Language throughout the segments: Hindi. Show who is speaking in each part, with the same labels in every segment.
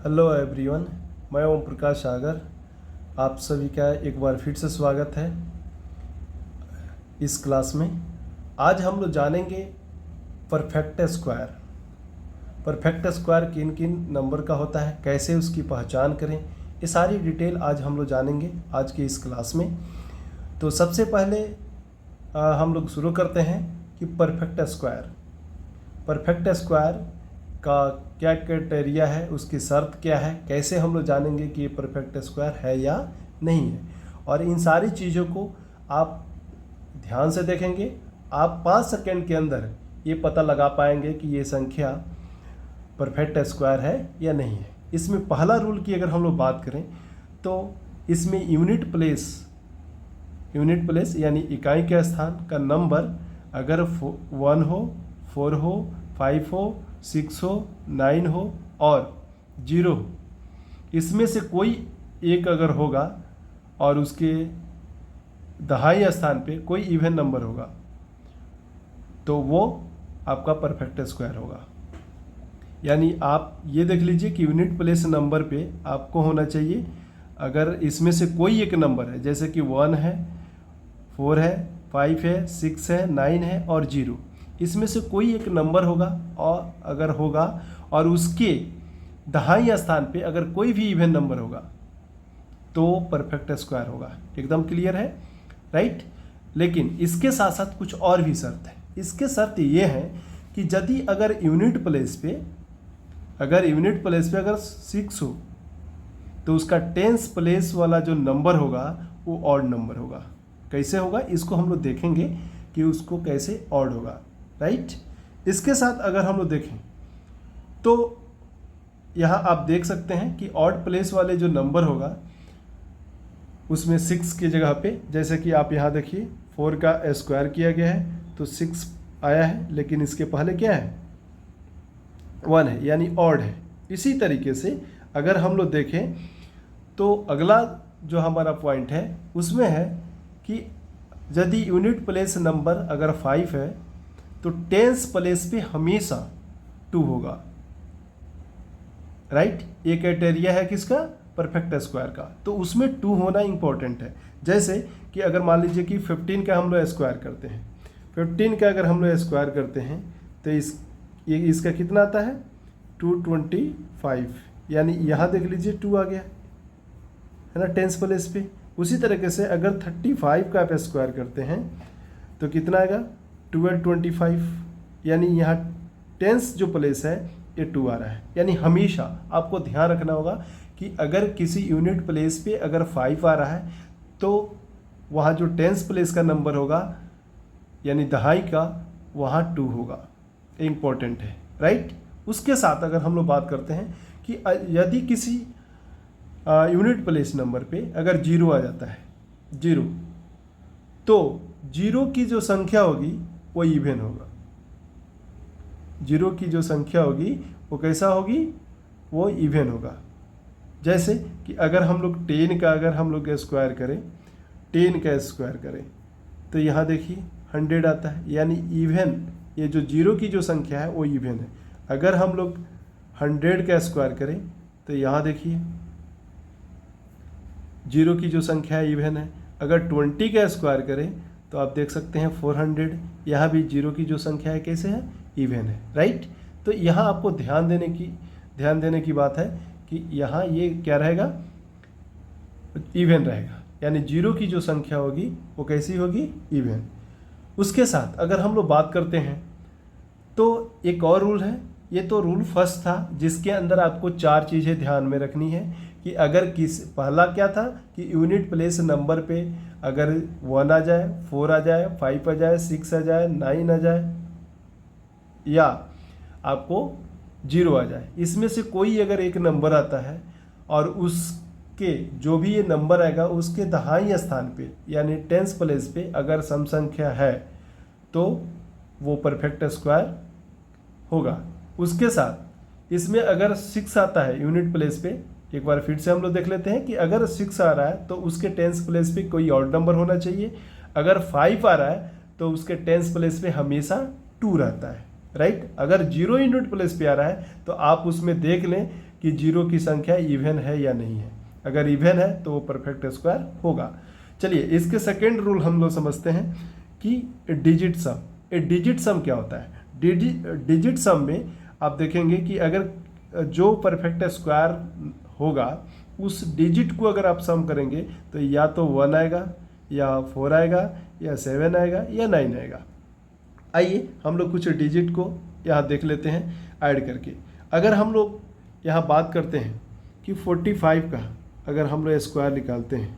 Speaker 1: हेलो एवरीवन, मैं ओम प्रकाश सागर। आप सभी का एक बार फिर से स्वागत है इस क्लास में। आज हम लोग जानेंगे परफेक्ट स्क्वायर। परफेक्ट स्क्वायर किन किन नंबर का होता है, कैसे उसकी पहचान करें, ये सारी डिटेल आज हम लोग जानेंगे आज के इस क्लास में। तो सबसे पहले हम लोग शुरू करते हैं कि परफेक्ट स्क्वायर का क्या क्राइटेरिया है, उसकी शर्त क्या है, कैसे हम लोग जानेंगे कि ये परफेक्ट स्क्वायर है या नहीं है। और इन सारी चीज़ों को आप ध्यान से देखेंगे, आप 5 सेकेंड के अंदर ये पता लगा पाएंगे कि ये संख्या परफेक्ट स्क्वायर है या नहीं है। इसमें पहला रूल की अगर हम लोग बात करें तो इसमें यूनिट प्लेस यानी इकाई के स्थान का नंबर अगर 1 हो, 4 हो, 5 हो, 6 हो, 9 हो और 0 हो, इसमें से कोई एक अगर होगा और उसके दहाई स्थान पे कोई इवन नंबर होगा तो वो आपका परफेक्ट स्क्वायर होगा। यानी आप ये देख लीजिए कि यूनिट प्लेस नंबर पे आपको होना चाहिए, अगर इसमें से कोई एक नंबर है, जैसे कि 1 है, 4 है, 5 है, 6 है, 9 है और 0, इसमें से कोई एक नंबर होगा और अगर होगा और उसके दहाई स्थान पे अगर कोई भी इवन नंबर होगा तो परफेक्ट स्क्वायर होगा। एकदम क्लियर है, राइट। लेकिन इसके साथ साथ कुछ और भी शर्त है। इसके शर्त ये है कि यदि अगर यूनिट प्लेस पे अगर 6 हो तो उसका टेंस प्लेस वाला जो नंबर होगा वो ऑड नंबर होगा। कैसे होगा इसको हम लोग देखेंगे कि उसको कैसे ऑड होगा, राइट। इसके साथ अगर हम लोग देखें तो यहाँ आप देख सकते हैं कि ऑड प्लेस वाले जो नंबर होगा उसमें 6 की जगह पे, जैसे कि आप यहाँ देखिए 4 का स्क्वायर किया गया है तो 6 आया है, लेकिन इसके पहले क्या है, 1 है, यानी ऑड है। इसी तरीके से अगर हम लोग देखें तो अगला जो हमारा पॉइंट है उसमें है कि यदि यूनिट प्लेस नंबर अगर 5 है तो टेंस प्लेस पे हमेशा 2 होगा, राइट। ये क्राइटेरिया है किसका, परफेक्ट स्क्वायर का। तो उसमें 2 होना इंपॉर्टेंट है। जैसे कि अगर मान लीजिए कि 15 का हम लोग स्क्वायर करते हैं, 15 का अगर हम लोग स्क्वायर करते हैं तो इसका कितना आता है 225, यानी यहाँ देख लीजिए 2 आ गया है ना टेंस प्लेस पे। उसी तरीके से अगर 35 का आप स्क्वायर करते हैं तो कितना आएगा 1225, यानी यहाँ टेंस जो प्लेस है ये 2 आ रहा है। यानी हमेशा आपको ध्यान रखना होगा कि अगर किसी यूनिट प्लेस पे अगर 5 आ रहा है तो वहाँ जो टेंस प्लेस का नंबर होगा यानी दहाई का, वहाँ 2 होगा। इम्पोर्टेंट है, राइट। उसके साथ अगर हम लोग बात करते हैं कि यदि किसी यूनिट प्लेस नंबर पे अगर 0 आ जाता है, 0, तो 0 की जो संख्या होगी वो इवन होगा। 0 की जो संख्या होगी वो कैसा होगी, वो इवन होगा। जैसे कि अगर हम लोग 10 का अगर हम लोग स्क्वायर करें, 10 का स्क्वायर करें तो यहाँ देखिए 100 आता है, यानी इवन, ये जो 0 की जो संख्या है वो इवन है। अगर हम लोग 100 का स्क्वायर करें तो यहाँ देखिए 0 की जो संख्या है इवन है। अगर 20 का स्क्वायर करें तो आप देख सकते हैं 400, यहाँ भी 0 की जो संख्या है कैसे है, इवन है, राइट। तो यहाँ आपको ध्यान देने की बात है कि यहाँ ये क्या रहेगा, इवन रहेगा, यानी 0 की जो संख्या होगी वो कैसी होगी, इवन। उसके साथ अगर हम लोग बात करते हैं तो एक और रूल है। ये तो रूल फर्स्ट था जिसके अंदर आपको 4 चीज़ें ध्यान में रखनी है कि अगर पहला क्या था कि यूनिट प्लेस नंबर पे अगर 1 आ जाए, 4 आ जाए, 5 आ जाए, 6 आ जाए, 9 आ जाए या आपको 0 आ जाए, इसमें से कोई अगर एक नंबर आता है और उसके जो भी ये नंबर आएगा उसके दहाई स्थान पे यानी टेंस प्लेस पे अगर सम संख्या है तो वो परफेक्ट स्क्वायर होगा। उसके साथ इसमें अगर 6 आता है यूनिट प्लेस पे, एक बार फिर से हम लोग देख लेते हैं कि अगर 6 आ रहा है तो उसके टेंस प्लेस पे कोई ऑड नंबर होना चाहिए। अगर 5 आ रहा है तो उसके टेंस प्लेस पे हमेशा 2 रहता है, राइट। अगर 0 यूनिट प्लेस पे आ रहा है तो आप उसमें देख लें कि जीरो की संख्या इवन है या नहीं है। अगर इवन है तो वो परफेक्ट स्क्वायर होगा। चलिए इसके सेकेंड रूल हम लोग समझते हैं कि डिजिट सम। ए डिजिट सम क्या होता है? डिजिट सम में आप देखेंगे कि अगर जो परफेक्ट स्क्वायर होगा उस डिजिट को अगर आप सम करेंगे तो या तो 1 आएगा या 4 आएगा या 7 आएगा या 9 आएगा। आइए हम लोग कुछ डिजिट को यहाँ देख लेते हैं ऐड करके। अगर हम लोग यहाँ बात करते हैं कि 45 का अगर हम लोग स्क्वायर निकालते हैं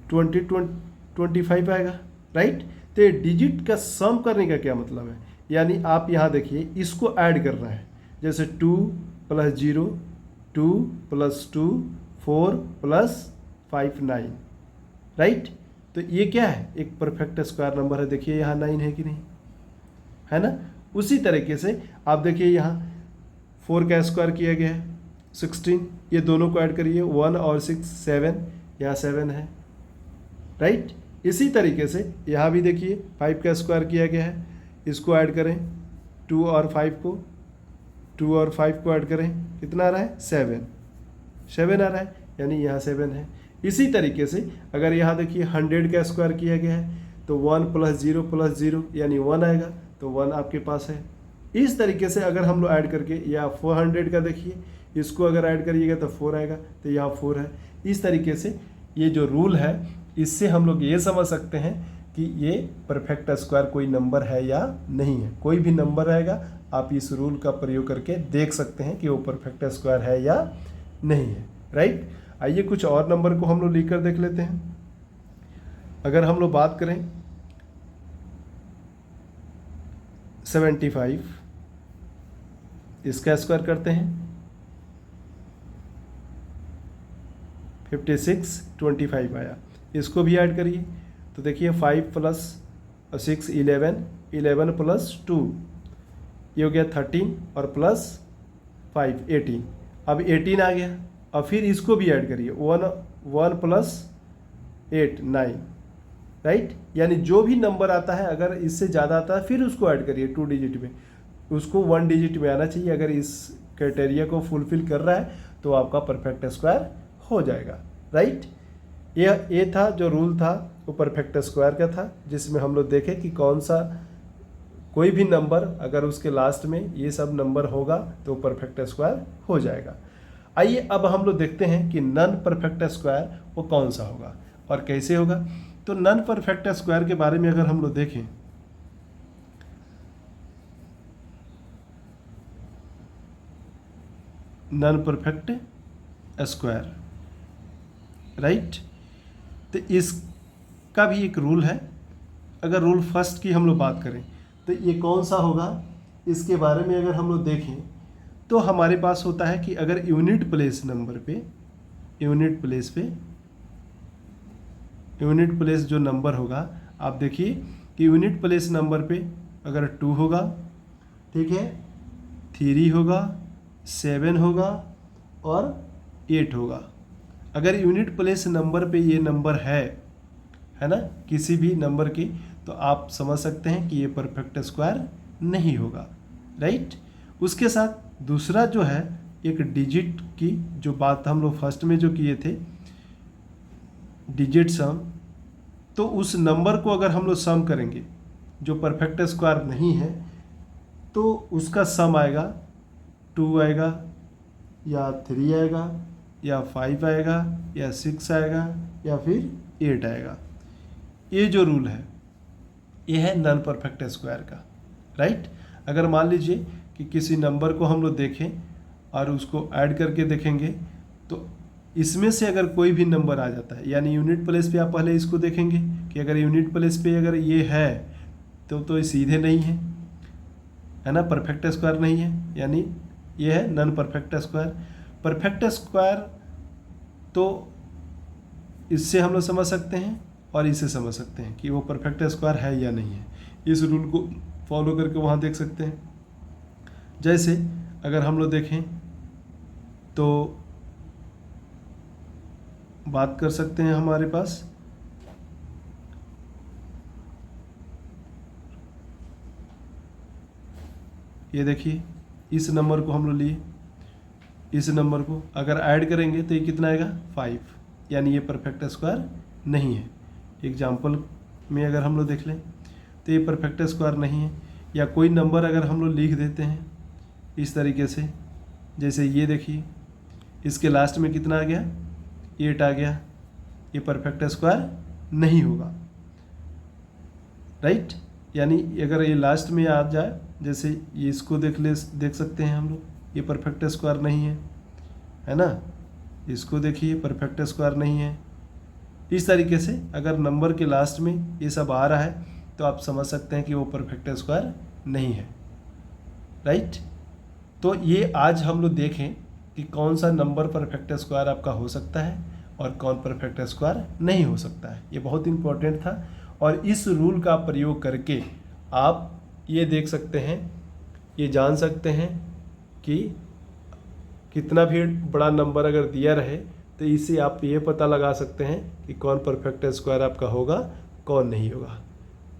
Speaker 1: 25 आएगा, राइट। तो ये डिजिट का सम करने का क्या मतलब है? यानी आप यहाँ देखिए इसको ऐड कर रहे हैं, जैसे 2 + 0 2 + 2 4 + 5 9, राइट। तो ये क्या है? एक परफेक्ट स्क्वायर नंबर है। देखिए यहाँ 9 है कि नहीं, है ना। उसी तरीके से आप देखिए यहाँ 4 का स्क्वायर किया गया है 16, ये दोनों को ऐड करिए 1 और 6 7, यहाँ 7 है, राइट। इसी तरीके से यहाँ भी देखिए 5 का स्क्वायर किया गया है, इसको ऐड करें 2 और 5 को ऐड करें, कितना आ रहा है? 7 आ रहा है, यानी यहाँ 7 है। इसी तरीके से अगर यहाँ देखिए 100 का स्क्वायर किया गया है तो 1 + 0 + 0 यानी 1 आएगा, तो 1 आपके पास है। इस तरीके से अगर हम लोग ऐड करके, या 400 का देखिए इसको अगर ऐड करिएगा तो 4 आएगा, तो यहाँ 4 है। इस तरीके से ये जो रूल है इससे हम लोग ये समझ सकते हैं कि ये परफेक्ट स्क्वायर कोई नंबर है या नहीं है। कोई भी नंबर रहेगा आप इस रूल का प्रयोग करके देख सकते हैं कि वो परफेक्ट स्क्वायर है या नहीं है, राइट। आइए कुछ और नंबर को हम लोग लिख कर देख लेते हैं। अगर हम लोग बात करें 75, इसका स्क्वायर करते हैं 56 25 आया, इसको भी ऐड करिए तो देखिए 5 + 6 11 11 + 2 ये हो गया 13 और +5 18। अब 18 आ गया। अब फिर इसको भी ऐड करिए 1 + 8 9, राइट। यानी जो भी नंबर आता है अगर इससे ज़्यादा आता है फिर उसको ऐड करिए 2 डिजिट में, उसको 1 डिजिट में आना चाहिए। अगर इस क्राइटेरिया को फुलफिल कर रहा है तो आपका परफेक्ट स्क्वायर हो जाएगा, राइट। ये था जो रूल था वो परफेक्ट स्क्वायर का था, जिसमें हम लोग देखें कि कौन सा कोई भी नंबर अगर उसके लास्ट में ये सब नंबर होगा तो परफेक्ट स्क्वायर हो जाएगा। आइए अब हम लोग देखते हैं कि नॉन परफेक्ट स्क्वायर वो कौन सा होगा और कैसे होगा। तो नॉन परफेक्ट स्क्वायर के बारे में अगर हम लोग देखें, नॉन परफेक्ट स्क्वायर, राइट। तो इसका भी एक रूल है। अगर रूल फर्स्ट की हम लोग बात करें तो ये कौन सा होगा, इसके बारे में अगर हम लोग देखें तो हमारे पास होता है कि अगर यूनिट प्लेस नंबर पे यूनिट प्लेस जो नंबर होगा, आप देखिए कि यूनिट प्लेस नंबर पे अगर 2 होगा, ठीक है, 3 होगा, 7 होगा और 8 होगा। अगर यूनिट प्लेस नंबर पे ये नंबर है ना, किसी भी नंबर की, तो आप समझ सकते हैं कि ये परफेक्ट स्क्वायर नहीं होगा, राइट। उसके साथ दूसरा जो है एक डिजिट की जो बात हम लोग फर्स्ट में जो किए थे, डिजिट सम, तो उस नंबर को अगर हम लोग सम करेंगे जो परफेक्ट स्क्वायर नहीं है तो उसका सम आएगा 2 आएगा या 3 आएगा या 5 आएगा या 6 आएगा या फिर 8 आएगा। ये जो रूल है ये है नॉन परफेक्ट स्क्वायर का, राइट। अगर मान लीजिए कि किसी नंबर को हम लोग देखें और उसको ऐड करके देखेंगे तो इसमें से अगर कोई भी नंबर आ जाता है, यानी यूनिट प्लेस पे आप पहले इसको देखेंगे कि अगर यूनिट प्लेस पे अगर ये है तो ये सीधे नहीं है ना, परफेक्ट स्क्वायर नहीं है, यानी ये है non perfect square. Perfect square तो इससे हम लोग समझ सकते हैं और इसे समझ सकते हैं कि वो परफेक्ट स्क्वायर है या नहीं है। इस रूल को फॉलो करके वहाँ देख सकते हैं। जैसे अगर हम लोग देखें तो बात कर सकते हैं हमारे पास ये देखिए इस नंबर को हम लोग लिए इस नंबर को अगर ऐड करेंगे तो ये कितना आएगा 5, यानी ये परफेक्ट स्क्वायर नहीं है। एग्जाम्पल में अगर हम लोग देख लें तो ये परफेक्ट स्क्वायर नहीं है। या कोई नंबर अगर हम लोग लिख देते हैं इस तरीके से, जैसे ये देखिए इसके लास्ट में कितना आ गया 8 आ गया, ये परफेक्ट स्क्वायर नहीं होगा, राइट। यानी अगर ये लास्ट में आ जाए, जैसे ये इसको देख सकते हैं हम लोग, ये परफेक्ट स्क्वायर नहीं है ना। इसको देखिए परफेक्ट स्क्वायर नहीं है। इस तरीके से अगर नंबर के लास्ट में ये सब आ रहा है तो आप समझ सकते हैं कि वो परफेक्ट स्क्वायर नहीं है, राइट। तो ये आज हम लोग देखें कि कौन सा नंबर परफेक्ट स्क्वायर आपका हो सकता है और कौन परफेक्ट स्क्वायर नहीं हो सकता है। ये बहुत इंपॉर्टेंट था और इस रूल का प्रयोग करके आप ये देख सकते हैं, ये जान सकते हैं कि कितना भी बड़ा नंबर अगर दिया रहे तो इससे आप ये पता लगा सकते हैं कि कौन परफेक्ट स्क्वायर आपका होगा, कौन नहीं होगा,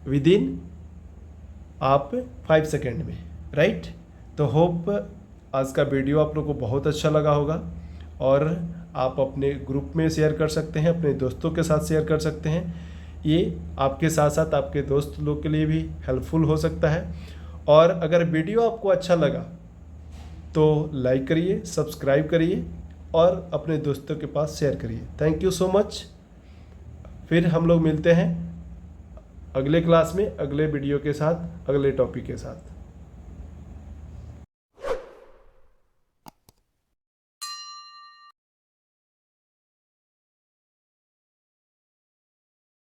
Speaker 1: विदिन आप 5 सेकेंड में, राइट। तो होप आज का वीडियो आप लोग को बहुत अच्छा लगा होगा और आप अपने ग्रुप में शेयर कर सकते हैं, अपने दोस्तों के साथ शेयर कर सकते हैं। ये आपके साथ साथ आपके दोस्त लोग के लिए भी हेल्पफुल हो सकता है। और अगर वीडियो आपको अच्छा लगा तो लाइक करिए, सब्सक्राइब करिए और अपने दोस्तों के पास शेयर करिए। Thank you so much. फिर हम लोग मिलते हैं अगले क्लास में, अगले वीडियो के साथ, अगले टॉपिक के साथ।